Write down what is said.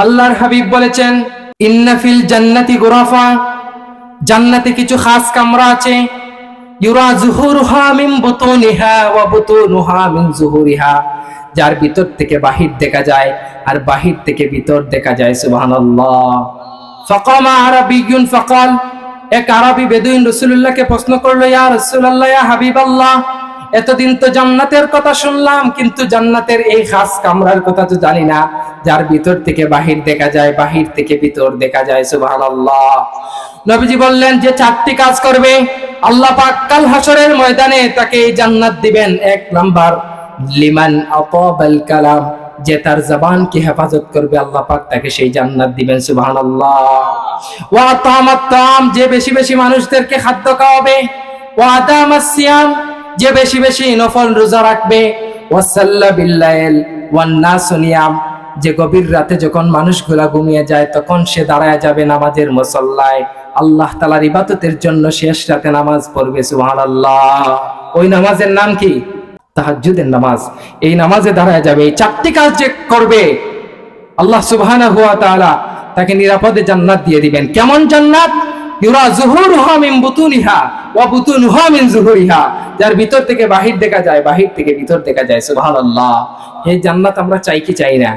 আল্লাহর হাবিব বলেছেন, ইন্না ফিল জান্নাতি গুরাফা, জান্নাতে কিছু খাস কামরা আছে, ইউরা যুহুরুহা মিন বুতুনিহা ওয়া বুতুনুহা মিন যুহুরিহা, যার ভিতর থেকে বাহির দেখা যায় আর বাহির থেকে ভিতর দেখা যায়। সুবহানাল্লাহ। ফাকামা আরাবিয়্যুন ফাকাল, এক আরবি বেদুইন রাসূলুল্লাহকে প্রশ্ন করলো, ইয়া রাসূলুল্লাহ, ইয়া হাবিবাল্লাহ, এতদিন তো জান্নাতের কথা শুনলাম, কিন্তু জান্নাতের এই খাস কামরার কথা তো জানি না, যার ভিতর থেকে বাহির দেখা যায়, বাহির থেকে ভিতর দেখা যায়। সুবহানাল্লাহ। নবীজি বললেন, যে চারটি কাজ করবে আল্লাহ পাক কাল হাসরের ময়দানে তাকে এই জান্নাত দিবেন। এক নাম্বার, লিমান আতাবাল কালাম, যে তার জবানকে হেফাজত করবে আল্লাহ পাক তাকে সেই জান্নাত দিবেন। সুবহানাল্লাহ। ওয়া আতামাত তাম, যে বেশি বেশি মানুষদেরকে খাদ্য খাওয়াবে। ওয়া আদামাস সিয়াম, যে বেশি বেশি নফল রোজা রাখবে। ওয়া সাল্লা বিল্লাইল ওয়ান নাসু নিয়াম, যে গভীর রাতে যখন মানুষগুলা ঘুমিয়ে যায় তখন সে দাঁড়ায় যাবে নামাজের মুসল্লায়, আল্লাহ তাআলার ইবাদতের জন্য শেষ রাতে নামাজ পড়বে। সুবহানাল্লাহ। ওই নামাজের নাম কি? তাহাজ্জুদের নামাজ। এই নামাজে দাঁড়ায় যাবে, এই চারটি কাজ যে করবে আল্লাহ সুবহানাহু ওয়া তাআলা তাকে নিরাপদে জান্নাত দিয়ে দিবেন। কেমন জান্নাত? ইউরা যুহুরুহা মিন বুতুনিহা ওয়া বুতুনুহা মিন যুহুরিহা, যার ভিতর থেকে বাহির দেখা যায়, বাহির থেকে ভিতর দেখা যায়। সুবহানাল্লাহ। এই জান্নাত আমরা চাই কি চাই না?